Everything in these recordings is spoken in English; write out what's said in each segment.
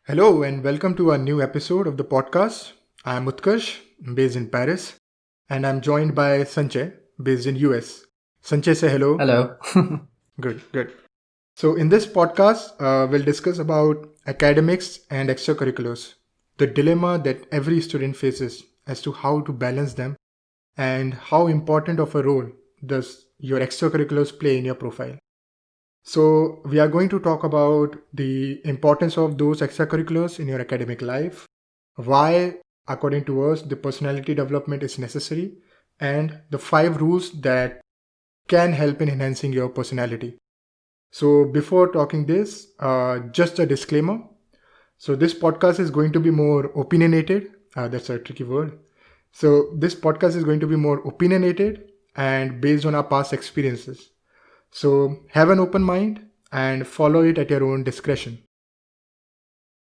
Hello and welcome to a new episode of the podcast. I'm Utkarsh, based in Paris, and I'm joined by Sanjay, based in US. Sanjay, say hello. Hello. Good, good. So in this podcast, we'll discuss about academics and extracurriculars, the dilemma that every student faces as to how to balance them and how important of a role does your extracurriculars play in your profile. So, we are going to talk about the importance of those extracurriculars in your academic life, why, according to us, the personality development is necessary, and the 5 rules that can help in enhancing your personality. So, before talking this, just a disclaimer. So, this podcast is going to be more opinionated. That's a tricky word. So, this podcast is going to be more opinionated and based on our past experiences. So have an open mind and follow it at your own discretion.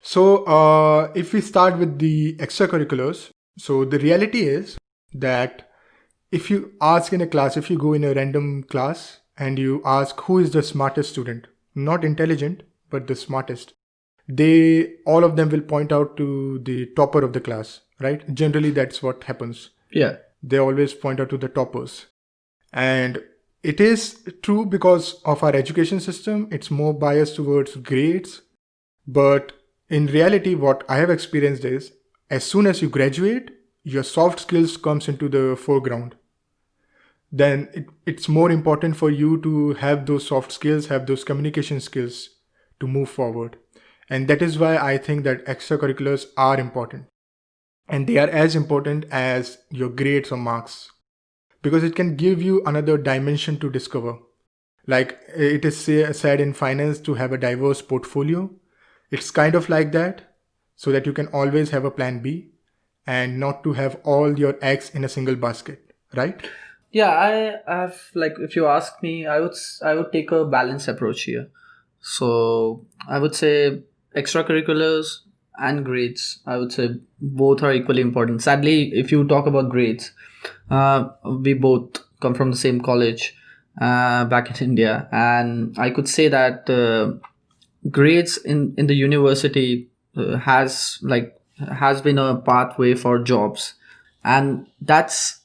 So if we start with the extracurriculars, so the reality is that if you ask in a class, if you go in a random class and you ask who is the smartest student, not intelligent, but the smartest, all of them will point out to the topper of the class, right? Generally, that's what happens. Yeah. They always point out to the toppers. And it is true because of our education system, it's more biased towards grades. But in reality, what I have experienced is as soon as you graduate, your soft skills comes into the foreground. Then it's more important for you to have those soft skills, have those communication skills to move forward. And that is why I think that extracurriculars are important. And they are as important as your grades or marks, because it can give you another dimension to discover. Like it is said in finance to have a diverse portfolio. It's kind of like that, so that you can always have a plan B and not to have all your eggs in a single basket, right? Yeah, I have if you ask me, I would take a balanced approach here. So I would say extracurriculars and grades, I would say both are equally important. Sadly, if you talk about grades, we both come from the same college back in India, and I could say that grades in the university has been a pathway for jobs, and that's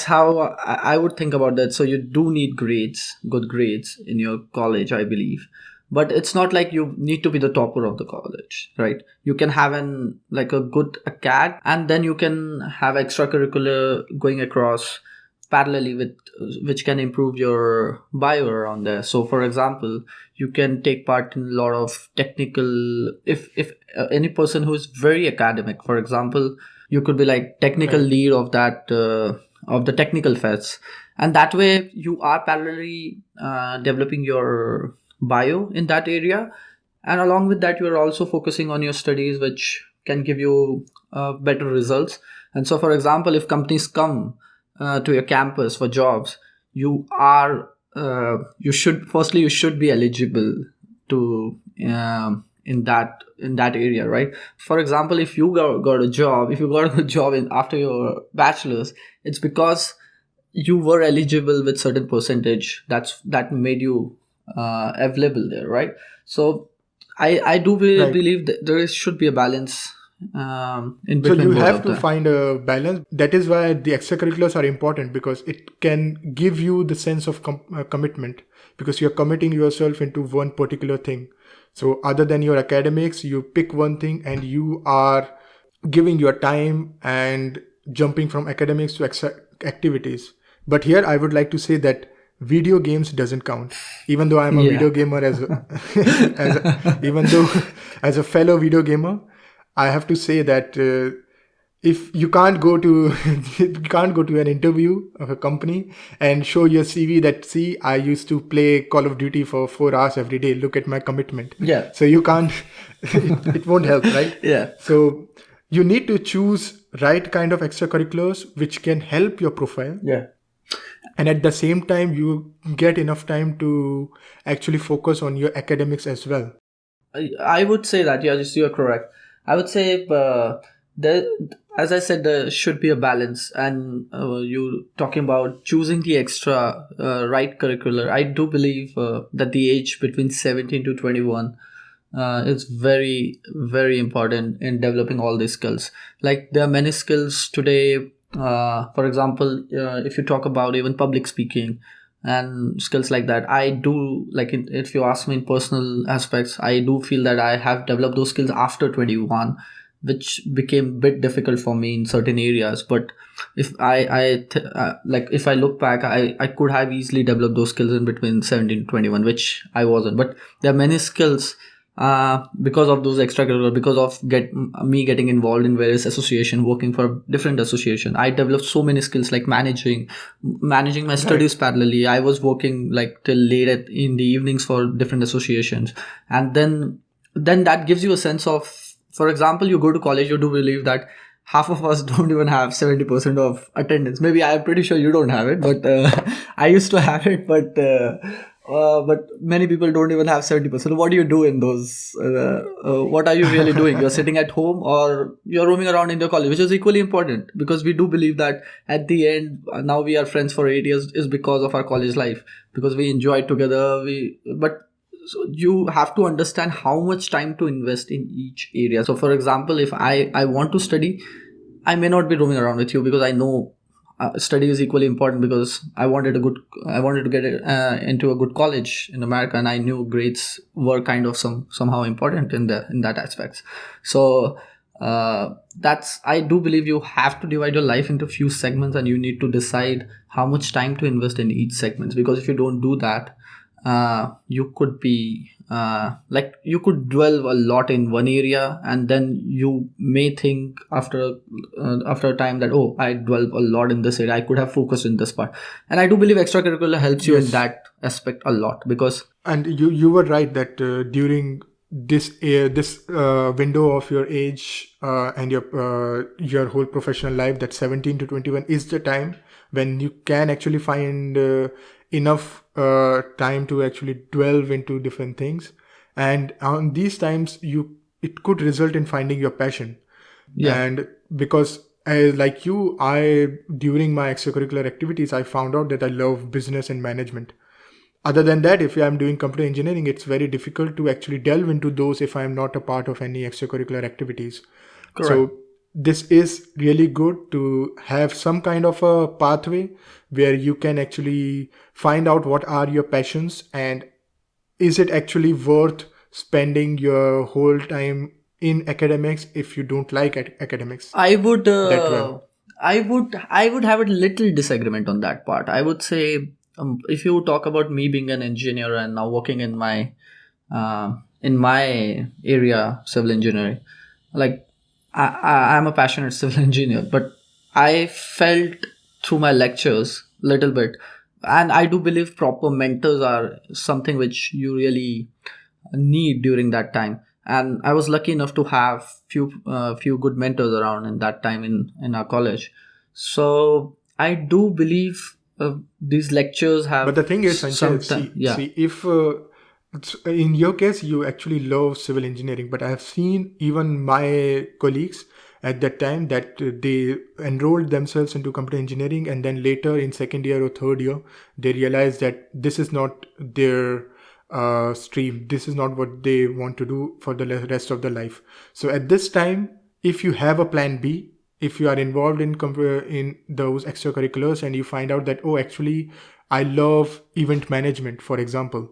how I would think about that. So you do need grades, good grades in your college, I believe, but it's not like you need to be the topper of the college, right? You can have a good acad, and then you can have extracurricular going across parallelly with, which can improve your bio around there. So for example, you can take part in a lot of technical, if any person who is very academic, for example, you could be like technical Right. lead of that of the technical fests, and that way you are parallelly developing your bio in that area, and along with that you are also focusing on your studies, which can give you better results. And so for example, if companies come to your campus for jobs, you should be eligible to in that area, right? For example, if you got a job, if you got a job after your bachelor's, it's because you were eligible with certain percentage that made you available there, right? So I do Right. believe that should be a balance in So between you both have of to them. find a balance. That is why the extracurriculars are important, because it can give you the sense of commitment, because you're committing yourself into one particular thing. So other than your academics, you pick one thing and you are giving your time and jumping from academics to activities. But here I would like to say that video games doesn't count, even though I'm a Yeah. video gamer even though as a fellow video gamer, I have to say that if you can't go to you can't go to an interview of a company and show your CV that, see, I used to play Call of Duty for 4 hours every day, look at my commitment. Yeah. So you can't it won't help, right? Yeah. So you need to choose right kind of extracurriculars which can help your profile, Yeah. and at the same time you get enough time to actually focus on your academics as well. I would say that, yeah, just you're correct. I would say there, as I said, there should be a balance. And you talking about choosing the extra right curricular. I do believe that the age between 17 to 21 is very, very important in developing all these skills. Like there are many skills today. For example, if you talk about even public speaking and skills like that, I do like if you ask me in personal aspects, I do feel that I have developed those skills after 21, which became a bit difficult for me in certain areas. But if like if I look back, I could have easily developed those skills in between 17 to 21, which I wasn't. But there are many skills because of those extracurricular, because of me getting involved in various association, working for different association, I developed so many skills like managing my studies parallelly. I was working like till in the evenings for different associations, and then that gives you a sense of, for example, you go to college, you do believe that half of us don't even have 70% of attendance. Maybe I'm pretty sure you don't have it, but I used to have it. But many people don't even have 70%. What do you do in those? What are you really doing? You're sitting at home or you're roaming around in your college, which is equally important, because we do believe that at the end, now we are friends for 8 years is because of our college life, because we enjoyed together. So you have to understand how much time to invest in each area. So for example, if I want to study, I may not be roaming around with you, because I know study is equally important, because I wanted to get into a good college in America, and I knew grades were kind of somehow important in that aspects. So that's, I do believe you have to divide your life into few segments, and you need to decide how much time to invest in each segment, because if you don't do that, you could be like you could dwell a lot in one area, and then you may think after a time that, oh, I dwell a lot in this area, I could have focused in this part. And I do believe extracurricular helps you in that aspect a lot, because And you were right that during this window of your age and your whole professional life, that 17 to 21 is the time when you can actually find enough time to actually delve into different things. And on these times, it could result in finding your passion. Yeah. And because like you, during my extracurricular activities, I found out that I love business and management. Other than that, if I'm doing computer engineering, it's very difficult to actually delve into those if I'm not a part of any extracurricular activities. Correct. So this is really good to have some kind of a pathway where you can actually find out what are your passions, and is it actually worth spending your whole time in academics if you don't like academics I would that well. I would have a little disagreement on that part. I would say, if you talk about me being an engineer and now working in my area, civil engineering, like I'm a passionate civil engineer, but I felt through my lectures little bit, and I do believe proper mentors are something which you really need during that time. And I was lucky enough to have few good mentors around in that time in our college. So I do believe these lectures have But the thing is, Sanjay, yeah. see, if in your case you actually love civil engineering, but I have seen even my colleagues at that time that they enrolled themselves into computer engineering, and then later in second year or third year they realized that this is not their stream. This is not what they want to do for the rest of their life. So at this time, if you have a plan B, if you are involved in those extracurriculars and you find out that, oh, actually I love event management, for example,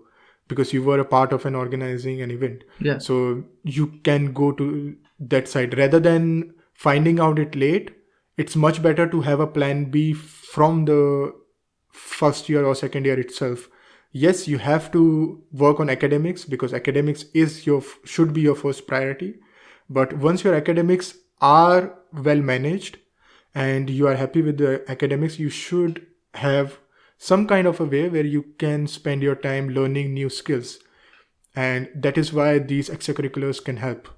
because you were a part of an organizing an event, Yeah. so you can go to that side rather than finding out it late. It's much better to have a plan B from the first year or second year itself. Yes, you have to work on academics because academics should be your first priority. But once your academics are well managed and you are happy with the academics, you should have some kind of a way where you can spend your time learning new skills. And that is why these extracurriculars can help.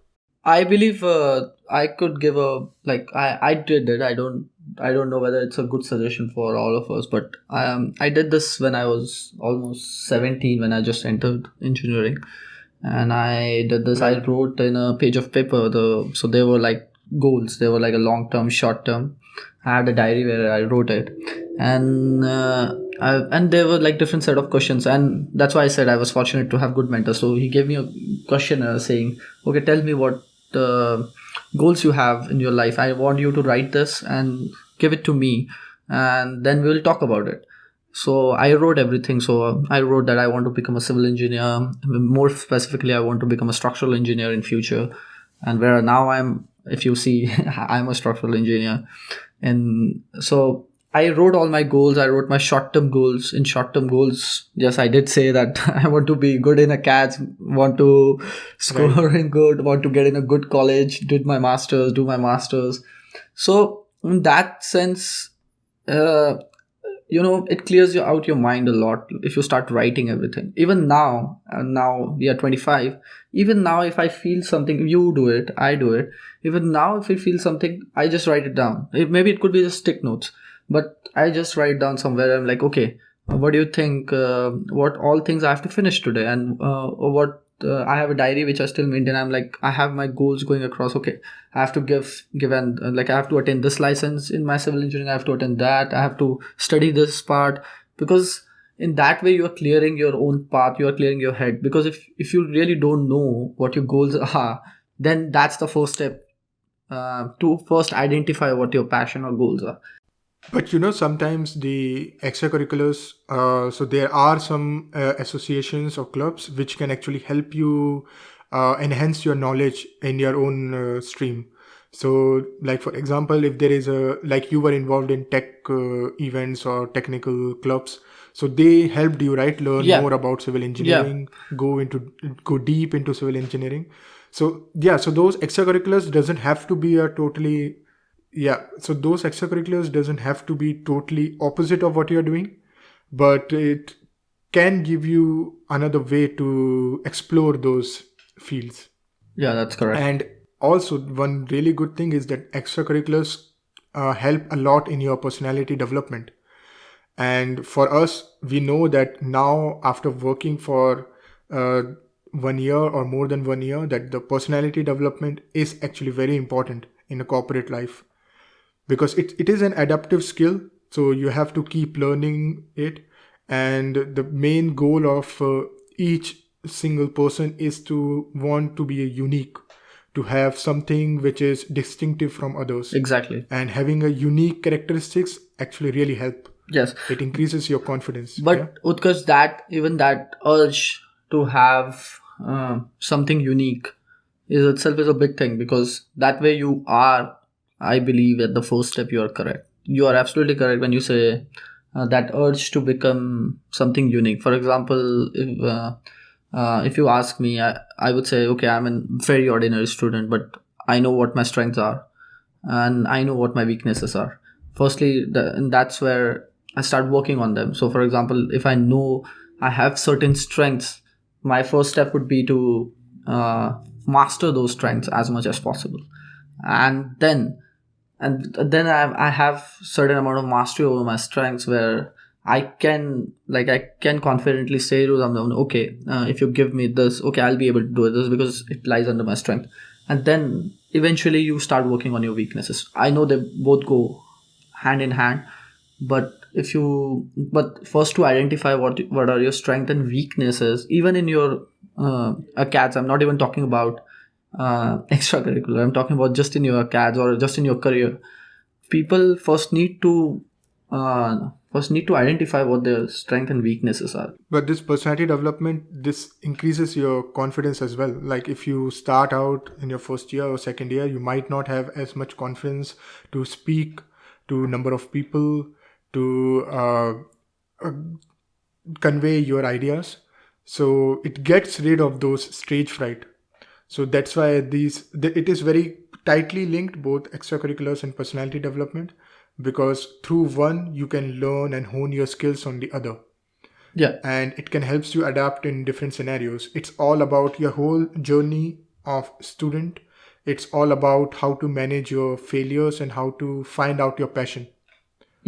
I believe I could give I did it. I don't know whether it's a good suggestion for all of us, but I did this when I was almost 17, when I just entered engineering, and I did this. I wrote in a page of paper. So there were like goals. They were like a long term, short term. I had a diary where I wrote it, and and there were like different set of questions, and that's why I said I was fortunate to have good mentors. So he gave me a questionnaire saying, "Okay, tell me what goals you have in your life. I want you to write this and give it to me, and then we will talk about it." So I wrote everything. So I wrote that I want to become a civil engineer. More specifically, I want to become a structural engineer in future. And where now I'm, if you see, I'm a structural engineer. And so I wrote all my goals. I wrote my short-term goals. In short-term goals, yes, I did say that I want to be good in a CATS, want to score in good, want to get in a good college, do my masters. So in that sense, uh, it clears you out your mind a lot if you start writing everything. Even now, and now we are 25. Even now, if I feel something, you do it, I do it. Even now, if I feel something, I just write it down. Maybe it could be just stick notes, but I just write down somewhere. I'm like, okay, what do you think? What all things I have to finish today, and what I have a diary which I still maintain. I'm like, I have my goals going across. Okay, I have to give and like I have to attend this license in my civil engineering. I have to attend that. I have to study this part, because in that way you are clearing your own path. You are clearing your head, because if you really don't know what your goals are, then that's the first step, to first identify what your passion or goals are. But sometimes the extracurriculars, so there are some associations or clubs which can actually help you enhance your knowledge in your own stream. So, like for example, if there is like you were involved in tech events or technical clubs, so they helped you, right, learn Yeah. more about civil Yeah. engineering, go deep into civil engineering. So yeah, so those extracurriculars doesn't have to be a totally so those extracurriculars doesn't have to be totally opposite of what you're doing, but it can give you another way to explore those fields. Yeah, that's correct. And also, one really good thing is that extracurriculars help a lot in your personality development. And for us, we know that now, after working for 1 year or more than 1 year, that the personality development is actually very important in a corporate life, because it is an adaptive skill, so you have to keep learning it. And the main goal of each single person is to want to be unique, to have something which is distinctive from others. Exactly. And having a unique characteristics actually really help. Yes. It increases your confidence. But Utkarsh, that urge to have something unique is itself is a big thing, because that way you are, I believe, at the first step you are correct. You are absolutely correct when you say that urge to become something unique. For example, if you ask me, I would say, okay, I'm a very ordinary student, but I know what my strengths are, and I know what my weaknesses are. Firstly, and that's where I start working on them. So, for example, if I know I have certain strengths, my first step would be to master those strengths as much as possible, and then I have certain amount of mastery over my strengths, where I can confidently say to them, okay, if you give me this, okay, I'll be able to do this because it lies under my strength. And then eventually you start working on your weaknesses. I know they both go hand in hand, but first to identify what are your strengths and weaknesses, even in your CADs. I'm not even talking about extracurricular. I'm talking about just in your CADs or just in your career. People first need to identify what their strengths and weaknesses are. But this personality development, this increases your confidence as well. Like if you start out in your first year or second year, you might not have as much confidence to speak to a number of people, to convey your ideas. So it gets rid of those stage fright. So that's why it is very tightly linked, both extracurriculars and personality development, because through one you can learn and hone your skills on the other. Yeah. And it can help you adapt in different scenarios. It's all about your whole journey of student. It's all about how to manage your failures and how to find out your passion.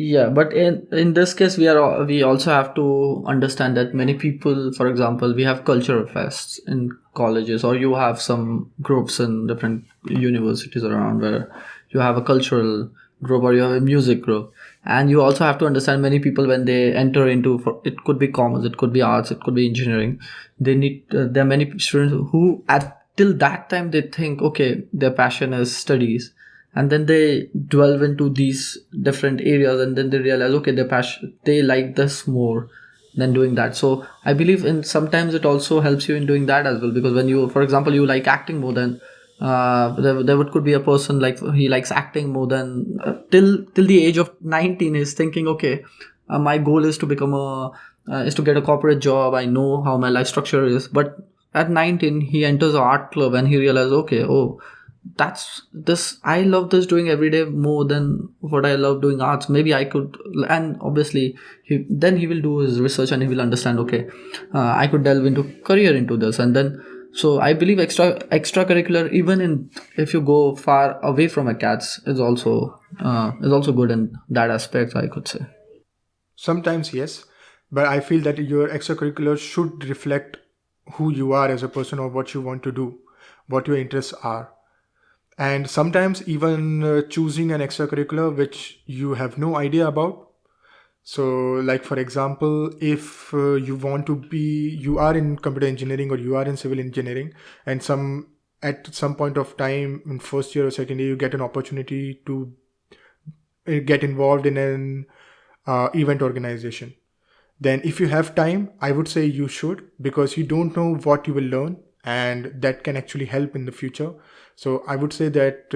Yeah, but in this case, we also have to understand that many people, for example, we have cultural fests in colleges, or you have some groups in different universities around where you have a cultural group or you have a music group, and you also have to understand many people when they enter into, it could be commerce, it could be arts, it could be engineering. They need there are many students who at till that time they think, okay, their passion is studies, and then they delve into these different areas, and then they realize, okay, their passion, they like this more than doing that. So I believe in sometimes it also helps you in doing that as well, because when you, for example, you like acting more than could be a person like he likes acting more than till the age of 19 is thinking, okay, my goal is to become a is to get a corporate job. I know how my life structure is, but at 19 he enters an art club and he realizes, okay, oh, that's this, I love this doing every day more than what I love doing arts. Maybe I could, and obviously he will do his research and he will understand, okay, I could delve into career into this. And then, so I believe extracurricular, even in, if you go far away from acads, is also good in that aspect, I could say. Sometimes, yes, but I feel that your extracurriculars should reflect who you are as a person or what you want to do, what your interests are. And sometimes even choosing an extracurricular which you have no idea about. So, like for example, if you are in computer engineering or you are in civil engineering, and at some point of time in first year or second year, you get an opportunity to get involved in an event organization. Then if you have time, I would say you should, because you don't know what you will learn, and that can actually help in the future. So I would say that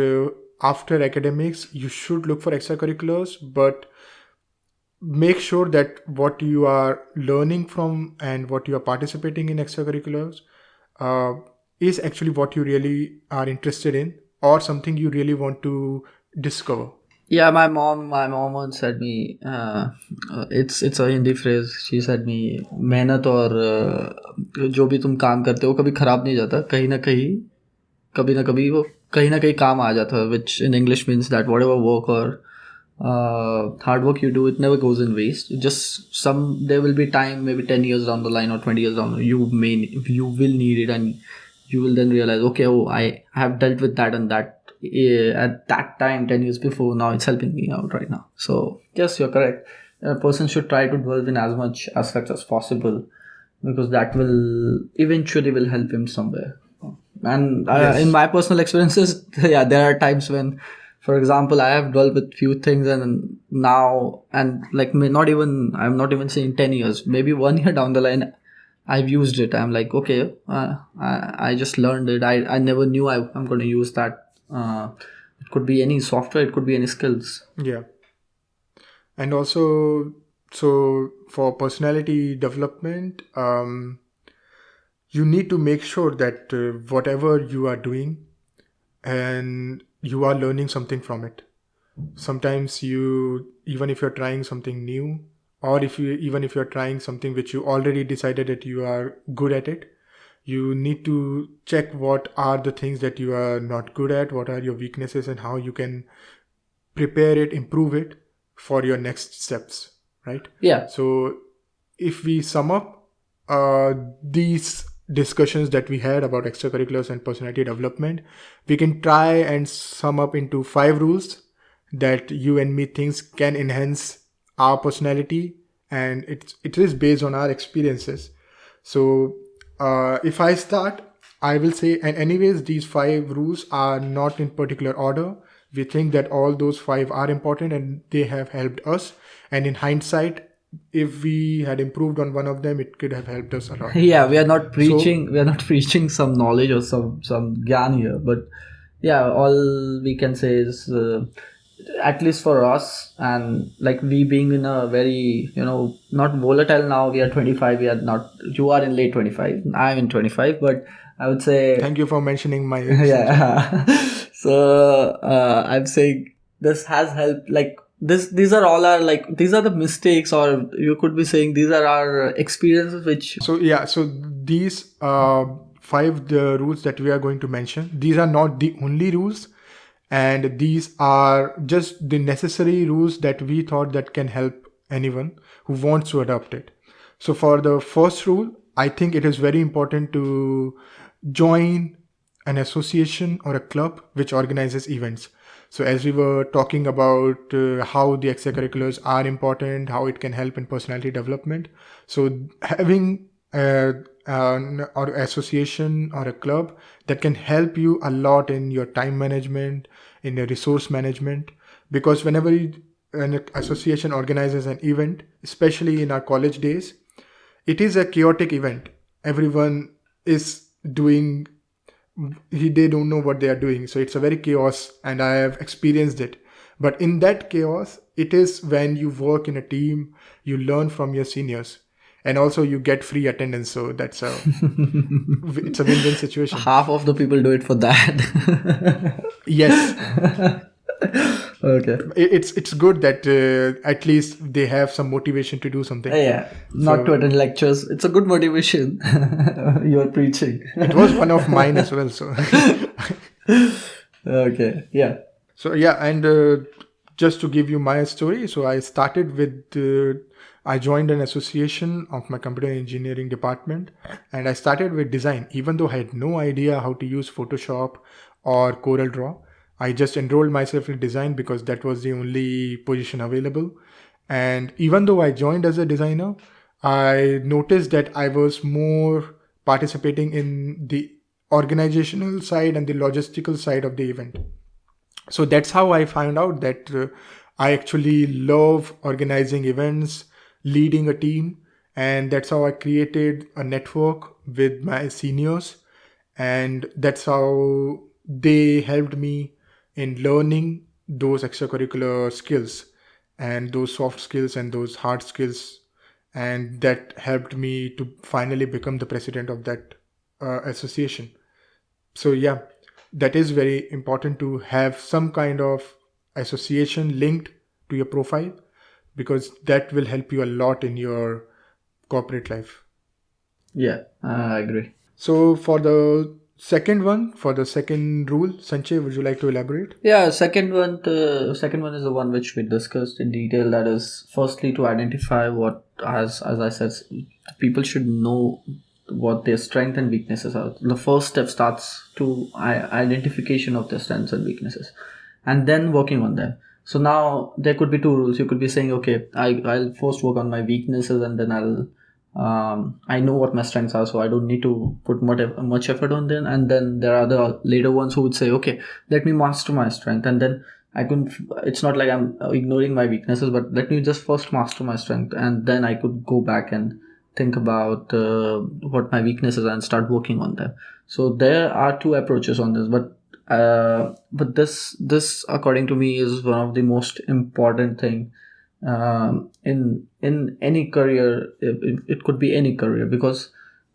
after academics, you should look for extracurriculars, but make sure that what you are learning from and what you are participating in extracurriculars uh, is actually what you really are interested in, or something you really want to discover. Yeah, my mom once said me, it's a Hindi phrase. She said me, मेहनत और जो भी तुम काम करते हो कभी खराब नहीं जाता, कभी ना कभी वो कहीं ना कहीं काम आ जाता है, which in English means that whatever work or hard work you do, it never goes in waste. Just there will be time, maybe 10 years down the line or 20 years down the line, you will need it, and you will then realize, okay, oh, I have dealt with that and that at that time 10 years before. Now it's helping me out right now. So yes, you're correct. A person should try to delve in as much aspects as possible, because that will eventually will help him somewhere. And in Yes. my personal experiences, yeah, there are times when, for example, I have dwelt with few things, and now, and like I'm not even saying 10 years, maybe 1 year down the line, I've used it. I'm like, okay, I just learned it. I never knew I'm going to use that. It could be any software, it could be any skills. Yeah. And also, so for personality development, you need to make sure that whatever you are doing, and you are learning something from it. Sometimes even if you're trying something new, or even if you're trying something which you already decided that you are good at it, you need to check what are the things that you are not good at, what are your weaknesses, and how you can prepare it, improve it for your next steps, right? Yeah. So if we sum up these discussions that we had about extracurriculars and personality development, we can try and sum up into 5 rules that you and me thinks can enhance our personality, and it is based on our experiences. So if I start, I will say, and anyways, these 5 rules are not in particular order. We think that all those 5 are important and they have helped us. And in hindsight, if we had improved on one of them, it could have helped us a lot. Yeah, we are not So, preaching, some knowledge or some gyan here, but yeah, all we can say is, at least for us, and like we being in a very, not volatile now, we are 25, we are not, you are in late 25, I'm in 25, but I would say, thank you for mentioning my age. yeah. So I'm saying this has helped, like these are all our, like, these are the mistakes, or you could be saying these are our experiences which, So yeah, so these 5 the rules that we are going to mention, these are not the only rules, And these are just the necessary rules that we thought that can help anyone who wants to adopt it. So for the first rule, I think it is very important to join an association or a club which organizes events. So as we were talking about how the extracurriculars are important, how it can help in personality development. So having an or association or a club that can help you a lot in your time management, in your resource management, because whenever an association organizes an event, especially in our college days, it is a chaotic event. Everyone is doing, they don't know what they are doing, so it's a very chaos, and I have experienced it. But in that chaos, it is when you work in a team, you learn from your seniors, and also you get free attendance. So that's a it's a win-win situation. Half of the people do it for that. Yes. Okay. It's good that at least they have some motivation to do something. Yeah, not to attend lectures. It's a good motivation. You're preaching. It was one of mine as well. So Okay. Yeah. so yeah, and just to give you my story, so I started with I joined an association of my computer engineering department, and I started with design, even though I had no idea how to use Photoshop or Corel Draw. I just enrolled myself in design because that was the only position available. And even though I joined as a designer, I noticed that I was more participating in the organizational side and the logistical side of the event. So that's how I found out that I actually love organizing events, leading a team, and that's how I created a network with my seniors, and that's how they helped me in learning those extracurricular skills and those soft skills and those hard skills, and that helped me to finally become the president of that association. So yeah, that is very important to have some kind of association linked to your profile, because that will help you a lot in your corporate life. Yeah, I agree. So for the second one, for the second rule, Sanjay, would you like to elaborate? Yeah, second one is the one which we discussed in detail. That is, firstly, to identify what, as I said, people should know what their strengths and weaknesses are. The first step starts to identification of their strengths and weaknesses, and then working on them. So now there could be two rules. You could be saying, okay, I'll first work on my weaknesses, and then I know what my strengths are, so I don't need to put much effort on them. And then there are the later ones who would say, okay, let me master my strength, and then it's not like I'm ignoring my weaknesses, but let me just first master my strength, and then I could go back and think about what my weaknesses are and start working on them. So there are two approaches on this, but this according to me is one of the most important thing in any career. It could be any career, because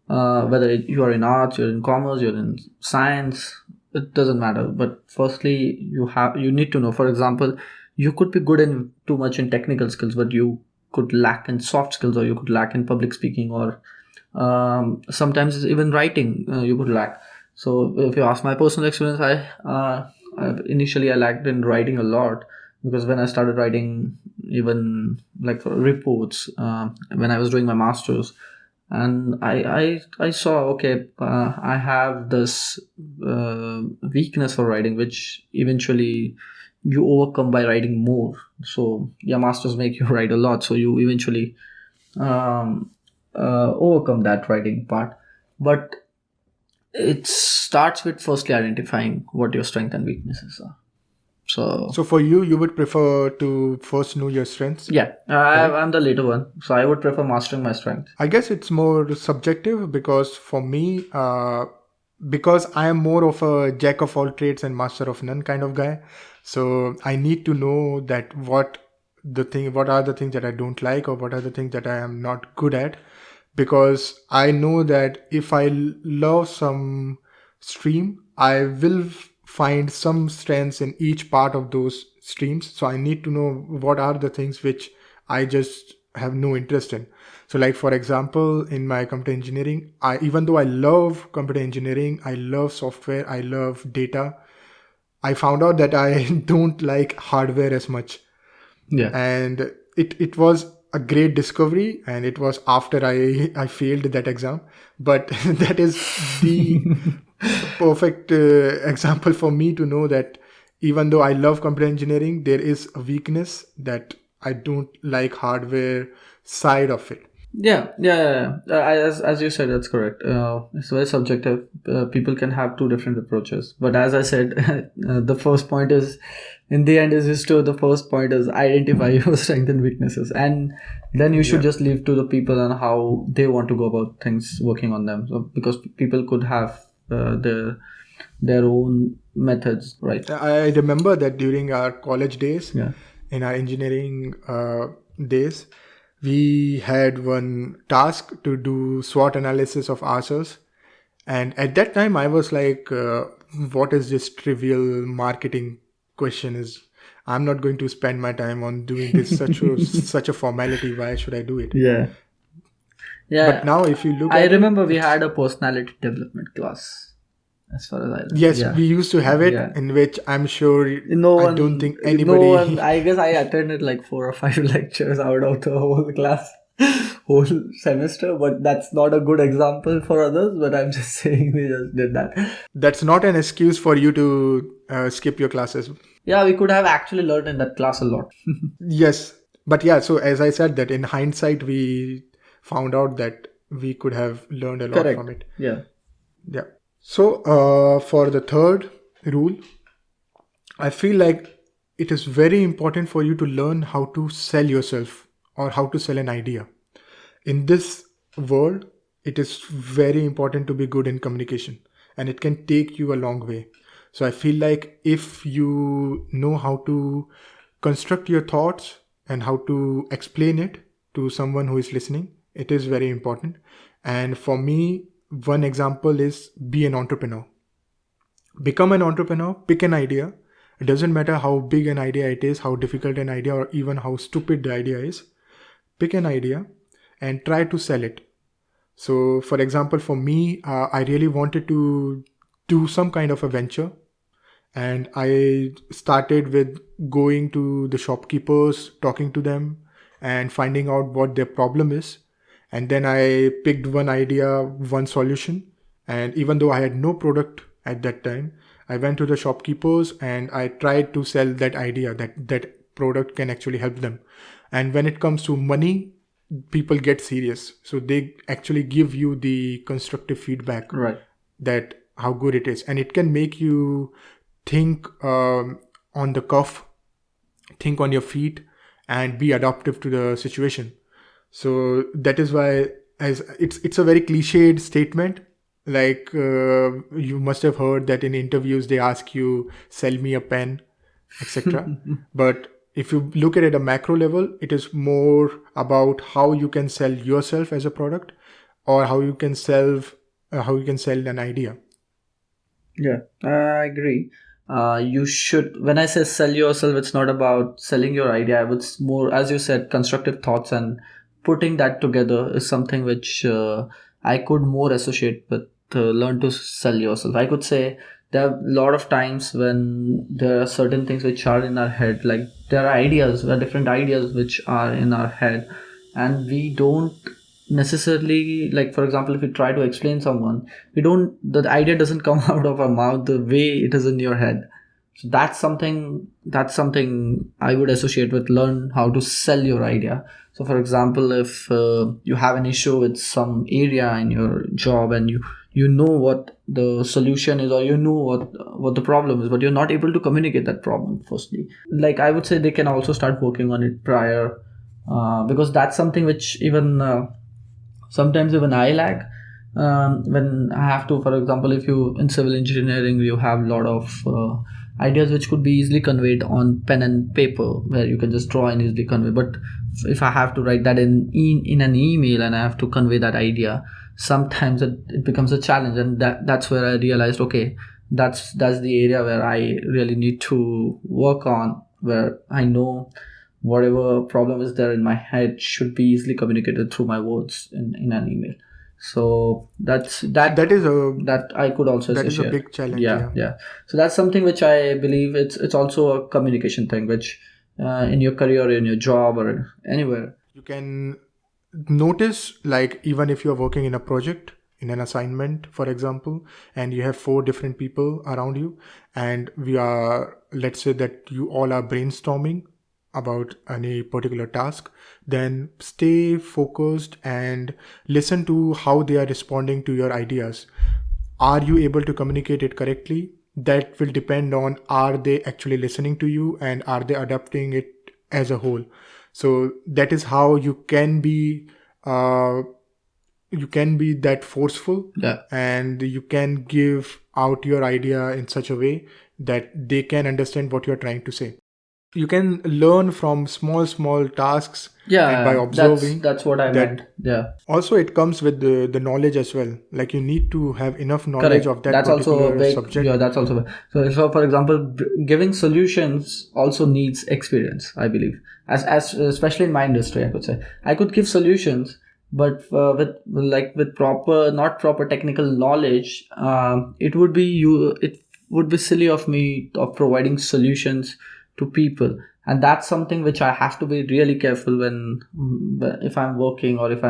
whether you are in arts, you're in commerce, you're in science, it doesn't matter. But firstly, you need to know. For example, you could be good in too much in technical skills, but you could lack in soft skills, or you could lack in public speaking, or sometimes even writing you could lack. So if you ask my personal experience, initially I lacked in writing a lot, because when I started writing even like for reports when I was doing my master's, and I saw, okay, I have this weakness for writing, which eventually you overcome by writing more. So your masters make you write a lot, so you eventually overcome that writing part. But it starts with firstly identifying what your strengths and weaknesses are. So for you, you would prefer to first know your strengths? Yeah, I'm the later one, so I would prefer mastering my strength. I guess it's more subjective, because for me, because I am more of a jack of all trades and master of none kind of guy. So I need to know that what are the things that I don't like, or what are the things that I am not good at, because I know that if I love some stream, I will find some strengths in each part of those streams. So I need to know what are the things which I just have no interest in. So like, for example, in my computer engineering, even though I love computer engineering, I love software, I love data, I found out that I don't like hardware as much. Yeah. And it was a great discovery, and it was after I failed that exam. But that is the perfect example for me to know that even though I love computer engineering, there is a weakness that I don't like hardware side of it. As you said, that's correct. It's very subjective. People can have two different approaches. But as I said, the first point is, in the end, is to the first point is identify your strengths and weaknesses, and then you should just leave to the people and how they want to go about things, working on them. So, because people could have their own methods, right? I remember that during our college days, Yeah. in our engineering days, we had one task to do SWOT analysis of ourselves. And at that time, I was like, what is this trivial marketing question? I'm not going to spend my time on doing this such a formality. Why should I do it? Yeah. But now if you look I at remember we had a personality development class. As far as I remember. Yes, we used to have it, in which I'm sure I don't think anybody. I guess I attended like 4 or 5 lectures out of the whole class, whole semester. But that's not a good example for others. But I'm just saying we just did that. That's not an excuse for you to skip your classes. Yeah, we could have actually learned in that class a lot. Yes, but yeah. So as I said, that in hindsight, we found out that we could have learned a lot from it. Yeah. So for the third rule, I feel like it is very important for you to learn how to sell yourself or how to sell an idea. In this world, it is very important to be good in communication, and it can take you a long way. So I feel like if you know how to construct your thoughts and how to explain it to someone who is listening, it is very important. And for me, one example is be an entrepreneur. Become an entrepreneur, pick an idea. It doesn't matter how big an idea it is, how difficult an idea, or even how stupid the idea is. Pick an idea and try to sell it. So for example, for me, I really wanted to do some kind of a venture. And I started with going to the shopkeepers, talking to them, and finding out what their problem is. And then I picked one idea, one solution. And even though I had no product at that time, I went to the shopkeepers and I tried to sell that idea, that product can actually help them. And when it comes to money, people get serious. So they actually give you the constructive feedback, Right. that how good it is. And it can make you think on the cuff, think on your feet, and be adaptive to the situation. So that is why, as it's a very cliched statement, like you must have heard that in interviews they ask you, sell me a pen, etc. But if you look at it at a macro level, it is more about how you can sell yourself as a product, or how you can sell an idea. Yeah, I agree. You should, when I say sell yourself, it's not about selling your idea. It's more, as you said, constructive thoughts, and putting that together is something which I could more associate with learn to sell yourself. I could say there are a lot of times when there are certain things which are in our head, like there are ideas, there are different ideas which are in our head, and we don't necessarily, like for example, if you try to explain someone, the idea doesn't come out of our mouth the way it is in your head. So that's something I would associate with learn how to sell your idea. So for example, if you have an issue with some area in your job, and you know what the solution is, or you know what the problem is, but you're not able to communicate that problem firstly, like I would say they can also start working on it prior, because that's something which even sometimes even I lack. When I have to, for example, if you in civil engineering, you have a lot of ideas which could be easily conveyed on pen and paper, where you can just draw and easily convey. But if I have to write that in an email, and I have to convey that idea, sometimes it becomes a challenge. And that's where I realized, okay, that's the area where I really need to work on, where I know whatever problem is there in my head should be easily communicated through my words in an email. So that's So that that I could also that say is a share. big challenge. Yeah, Yeah. yeah. So that's something which I believe it's also a communication thing, which in your career, in your job, or anywhere. You can notice, like, even if you're working in a project, in an assignment, for example, and you have four different people around you, and let's say that you all are brainstorming about any particular task, then stay focused and listen to how they are responding to your ideas. Are you able to communicate it correctly? That will depend on, are they actually listening to you and are they adapting it as a whole. So that is how uh, you can be that forceful, Yeah. and you can give out your idea in such a way that they can understand what you're trying to say. You can learn from small tasks, and by Yeah, observing that's what I that. meant. Yeah. Also, it comes with the knowledge as well. Like, you need to have enough knowledge Correct. of that That's also a particular big, yeah, subject. that's also big. So, for example, giving solutions also needs experience, I believe. As especially in my industry, I could say I could give solutions, but with proper, not proper technical knowledge, it would be silly of me of providing solutions to people, and that's something which I have to be really careful if I'm working, or if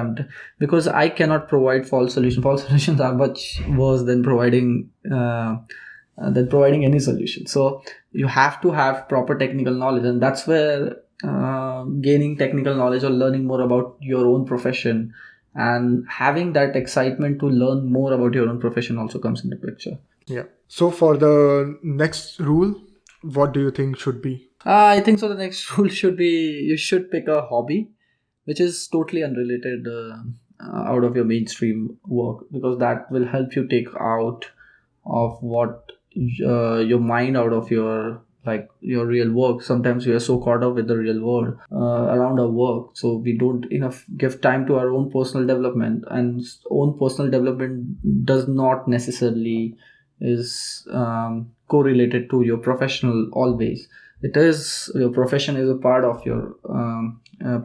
because I cannot provide false solutions. False solutions are much worse than providing any solution. So you have to have proper technical knowledge, and that's where gaining technical knowledge or learning more about your own profession and having that excitement to learn more about your own profession also comes into picture. Yeah. So for the next rule, what do you think should be? I think so. The next rule should be you should pick a hobby which is totally unrelated out of your mainstream work, because that will help you take out of what your mind out of your your real work. Sometimes we are so caught up with the real world around our work, so we don't enough give time to our own personal development, and own personal development does not necessarily is correlated to your professional always. It is, your profession is a part of your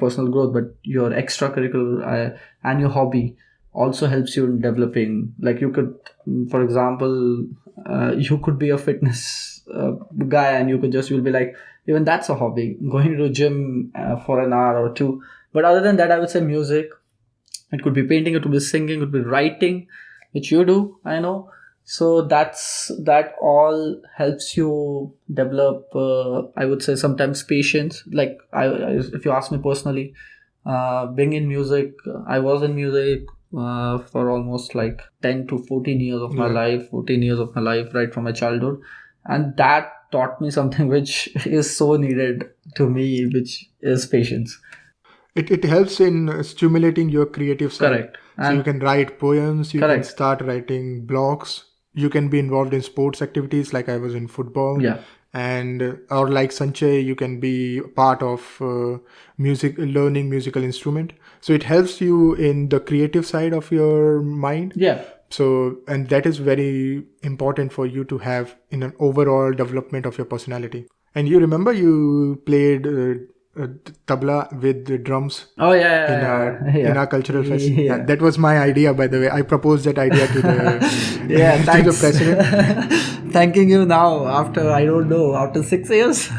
personal growth, but your extracurricular and your hobby also helps you in developing. Like, you could, for example, you could be a fitness guy, and you'll be like, even that's a hobby, going to the gym for an hour or two. But other than that, I would say music. It could be painting, it could be singing, it could be writing, which you do, I know. So that all helps you develop, I would say, sometimes patience. Like, if you ask me personally, being in music, I was in music for almost like 10 to 14 years of my Yeah. life, 14 years of my life, right from my childhood. And that taught me something which is so needed to me, which is patience. It helps in stimulating your creative side. Correct. So you And can write poems, you can correct. start writing blogs, you can be involved in sports activities, like I was in football. Yeah. And or like Sanjay, you can be part of learning musical instrument. So it helps you in the creative side of your mind. Yeah. So, and that is very important for you to have in an overall development of your personality. And you remember you played tabla with the drums Oh, yeah, in our yeah, in yeah. our cultural fest. Yeah, Yeah. that was my idea, by the way. I proposed that idea to the Yeah, to the thanks. president. Thanking you now after, I don't know, after 6 years.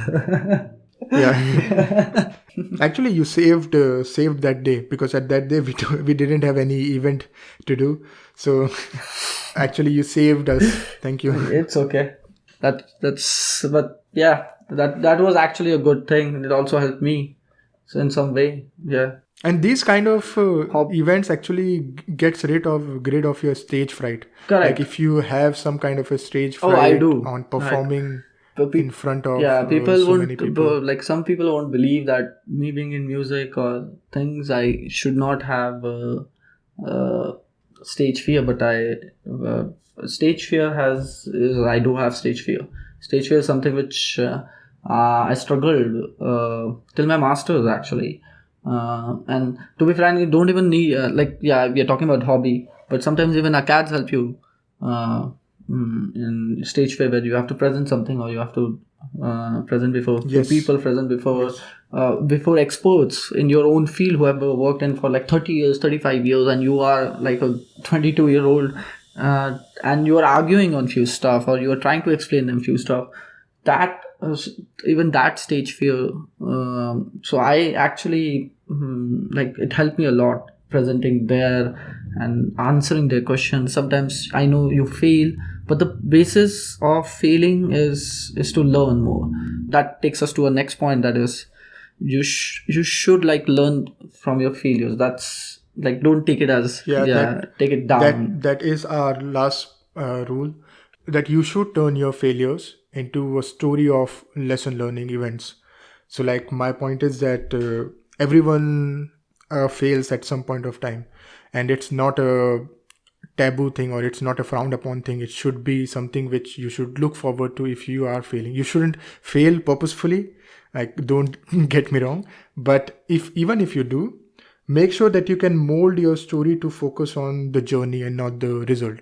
Yeah. Actually, you saved that day, because at that day we didn't have any event to do. So actually, you saved us. Thank you. It's okay. But yeah, that was actually a good thing. It also helped me, so in some way. Yeah. And these kind of Hob- events actually gets rid of your stage fright. Like, Correct. if you have some kind of a stage Oh, I fright do. on Like, performing but in front of yeah, people so won't, many people. like, some people won't believe that me being in music or things, I should not have stage fear. But uh, stage fear I do have stage fear. Stage fear is something which I struggled till my masters, actually. And to be frank, you don't even need, yeah, we are talking about hobby, but sometimes even acads help you uh, in stage fear where you have to present something, or you have to present before few Yes. people, present before Yes. before experts in your own field who have worked in for like 30 years, 35 years, and you are like a 22-year-old, and you are arguing on few stuff, or you are trying to explain them few stuff. That even that stage fear. So I actually like, it helped me a lot presenting there and answering their questions. Sometimes I know you fail, but the basis of failing is to learn more. That takes us to a next point, that is, you should like learn from your failures. That's like, don't take it as, Yeah, take it down. that is our last rule, that you should turn your failures into a story of lesson learning events. So like my point is that everyone fails at some point of time, and it's not a taboo thing, or it's not a frowned upon thing. It should be something which you should look forward to. If you are failing, you shouldn't fail purposefully, like, don't get me wrong, but if you do, make sure that you can mold your story to focus on the journey and not the result,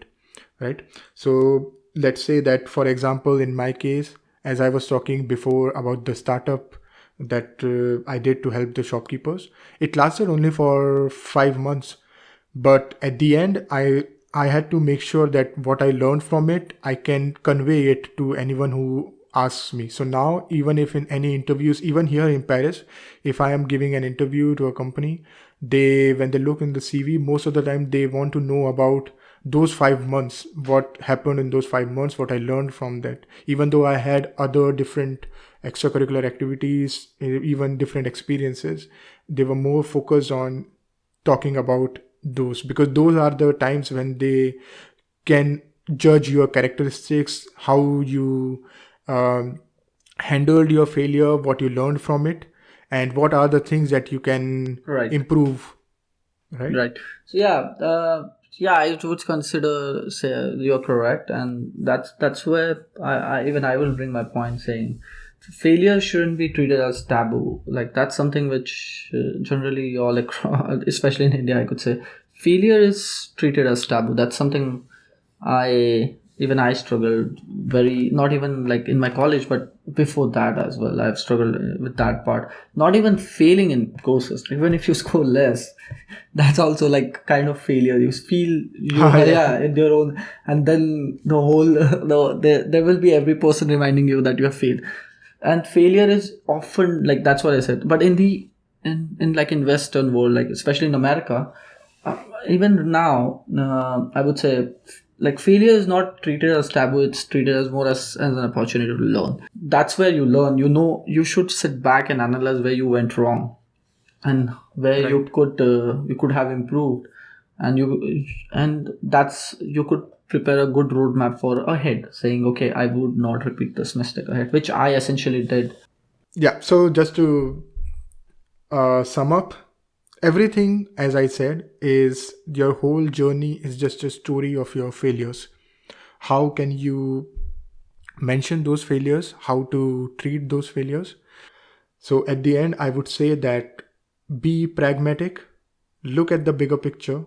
right? So let's say that, for example, in my case, as I was talking before about the startup that I did to help the shopkeepers, it lasted only for 5 months, but at the end, I had to make sure that what I learned from it, I can convey it to anyone who asks me. So now, even if in any interviews, even here in Paris, if I am giving an interview to a company, they, when they look in the CV, most of the time they want to know about those 5 months, what happened in those 5 months, what I learned from that. Even though I had other different extracurricular activities, even different experiences, they were more focused on talking about those, because those are the times when they can judge your characteristics, how you handled your failure, what you learned from it, and what are the things that you can Right. improve, right? Right. So yeah, I would consider, say, you're correct, and that's where I will bring my point, saying failure shouldn't be treated as taboo. Like, that's something which generally all across, especially in India, I could say, failure is treated as taboo. That's something I struggled very, not even like in my college, but before that as well. I've struggled with that part. Not even failing in courses, even if you score less, that's also like kind of failure. You feel you Yeah. in your own, and then the whole there will be every person reminding you that you have failed, and failure is often like, that's what I said. But in like in Western world, like especially in America, even now, I would say, like, failure is not treated as taboo. It's treated as more as an opportunity to learn. That's where you learn. You know, you should sit back and analyze where you went wrong, and where Right. you could have improved, and that's, you could prepare a good roadmap for ahead, saying, okay, I would not repeat this mistake ahead, which I essentially did. Yeah, so just to sum up, everything, as I said, is your whole journey is just a story of your failures. How can you mention those failures? How to treat those failures? So at the end, I would say that be pragmatic, look at the bigger picture,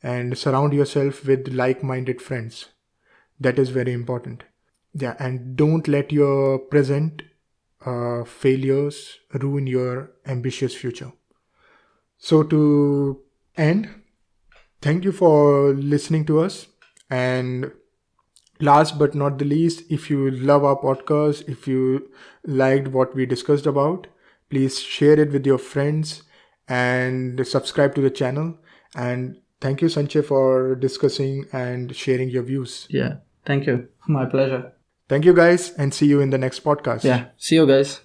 and surround yourself with like minded friends. That is very important. Yeah, and don't let your present failures ruin your ambitious future. So, to end, thank you for listening to us. And last but not the least, if you love our podcast, if you liked what we discussed about, please share it with your friends and subscribe to the channel. And thank you, Sanjay, for discussing and sharing your views. Yeah, thank you. My pleasure. Thank you, guys, and see you in the next podcast. Yeah, see you guys.